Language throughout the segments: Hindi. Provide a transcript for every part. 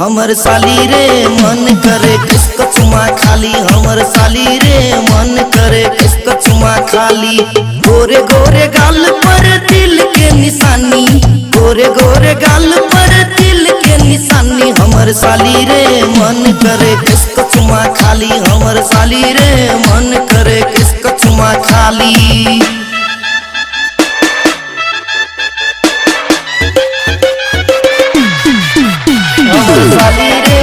हमर साली रे मन करे किसको चुमा खाली। हमर साली रे मन करे किसको चुमा खाली। गोरे गोरे गाल पर दिल के निशानी, गोरे गोरे गाल पर दिल के निशानी। हमर साली रे मन करे किसको चुमा खाली। हमर साली रे मन करे किसको चुमा खाली। हमर साली रे,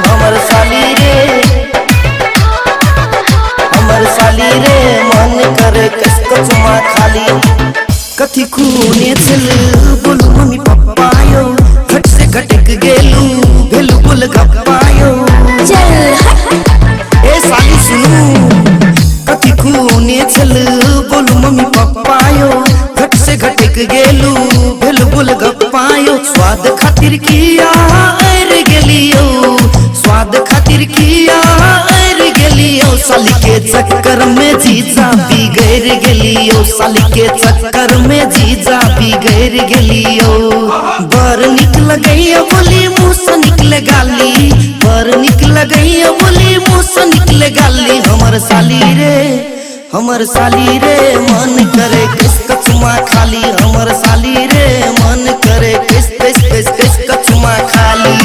हमर साली रे, हमर साली रे मन करे किसको चुमा खाली। कथी खूने चल बोलू मम्मी पप्पा यो, घट से घटक गेलू भेलू बोल गप्पायो। ए साली सुनू, कथी खूने चल बोलू मम्मी पप्पा यो, घट से घटक गेलू भेलू बोल गप्पायो। स्वाद खातिर किया ऐर गेलियो, स्वाद खातिर किया ऐर गेलियो। साली के चक्कर में जीजा बिगड़ गेलियो, साली के चक्कर में जीजा बिगड़ गेलियो। बर निकल गई बोली मुँह से निकले गाली, बर निकल गई बोली मुँह से निकले गाली। हमर साली रे, हमर साली रे मन करे किसका चुमा खाली। हमर साली रे मन करे किसका चुमा खाली।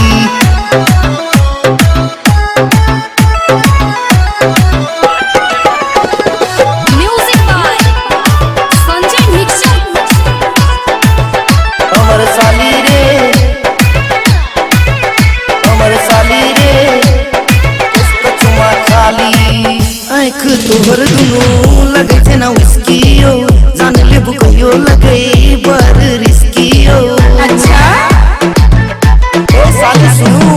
Music by Sanjay mixer. हमर साली रे, हमर साली रे किसका चुमा खाली। आँख तोहर दुनू लगे थे ना उसकियो, जान ले बुकयो लगे बर रिस्कियो। अच्छा ए साली सुनू,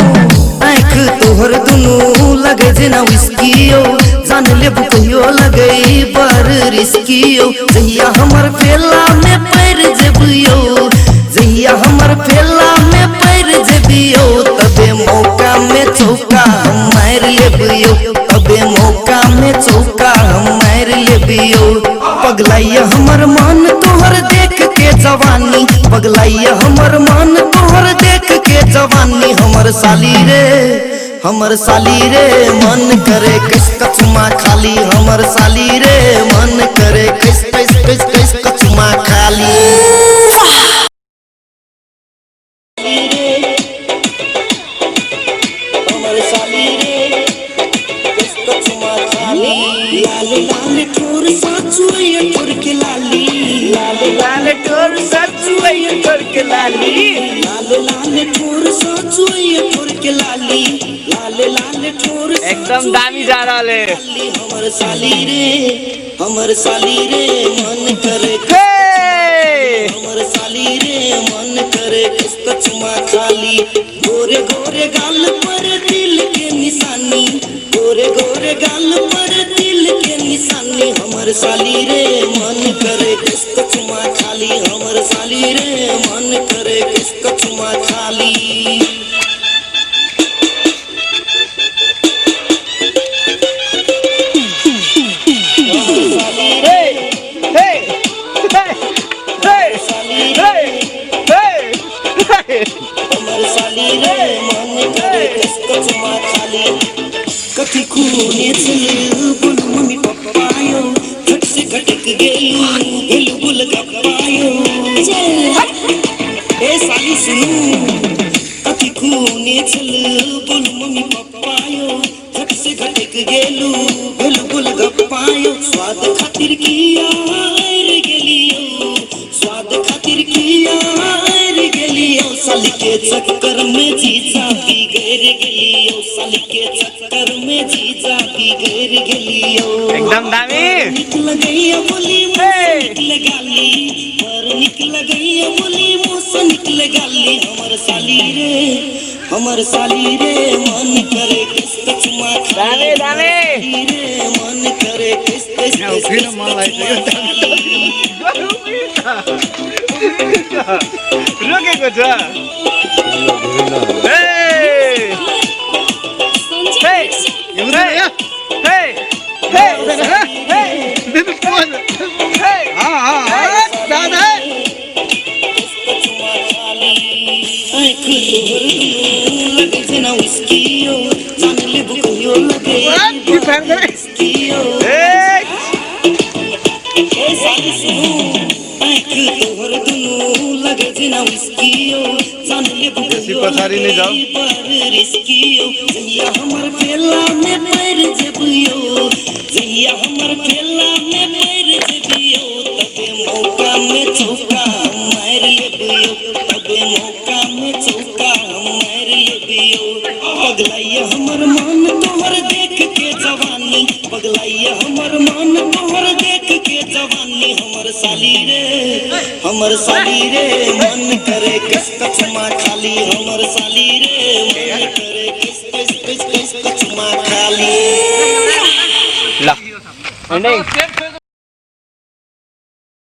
आँख तोहर दुनू लगे थे ना उसकियो, जान ले बुकयो लगे बर रिस्कियो। जहिया हमर फेला में पैर जेबियो, जहिया हमर फेला में पैर जेबियो, तबे मौका में चौका हम मार लेबियो, तबे मौका में चौका हम मार लेबियो। पगलाइया हमर मन तोहर देख के जवानी, पगलाइया हमर मन तोहर देख के जवानी। हमर साली रे, हमर साली रे मन करे किसका चुमा खाली। हमर साली रे मन करे किसका चुमा खाली। हमर साली रे किसका चुमा खाली। लाल लाल ठोर साचुए ठोर के लाली, लाल लाल ठोर साचुए ठोर के लाली, लाल लाल ठोर साचुए ठोर के लाली, लाल लाल ठोर एकदम दामी जा रहा है। हमर साली रे, हमर साली रे मन करे, हमर साली रे मन करे किसका चुमा खाली। गोरे गोरे गाल पर दिल के निशानी, गोरे गोरे गाल पर दिल के निशानी। हमर साली रे मन करे किसका चुमा खाली। हमर साली रे मन करे किसका चुमा खाली। हमर साली रे मन करे किसका चुमा खाली। कथी खूने चल बोलू मम्मी पप्पा यो, घट से घटक गेलू भेलू बोल गप्पायो। ए साली सुनू, कथी खूने चल बोलू मम्मी पप्पा यो, घट से घटक गेलू भेलू बोल गप्पायो। स्वाद खातिर किया ऐर गेलियो, स्वाद खातिर किया ऐर गेलियो। साली के चक्कर में जीजा बिगड़ गेलियो, साली के चक्कर में जीजा बिगड़ गेलियो। एकदम दामी निकल गई बोली मुँह निकल गाली, पर निकल गई बोली मुँह से निकल गाली। हमर साली रे, हमर साली रे मन करे किसका चुमा खाली। दामी रे मन करे किसका चुमा खाली। रोकेको छ। जान ले कहियो लगे रिस्कियो ए साली सुनू आँख तोहर दुनू लगे जना विस्कियो जान ले कहियो लगे पर रिस्कियो जहिया हमर पेला में पैर जबियो जहिया हमर पेला में पैर जबियो तबे मौका में चौका मार लेबियो तबे मौका में चौका मार लेबियो पगलाइया हमर मन तोहर देख के जवानी पगलाइया हमर मन तोहर देख के जवानी हमर साली रे मन करे किसका चुमा खाली हमर साली रे मन करे किसका चुमा खाली ला नहीं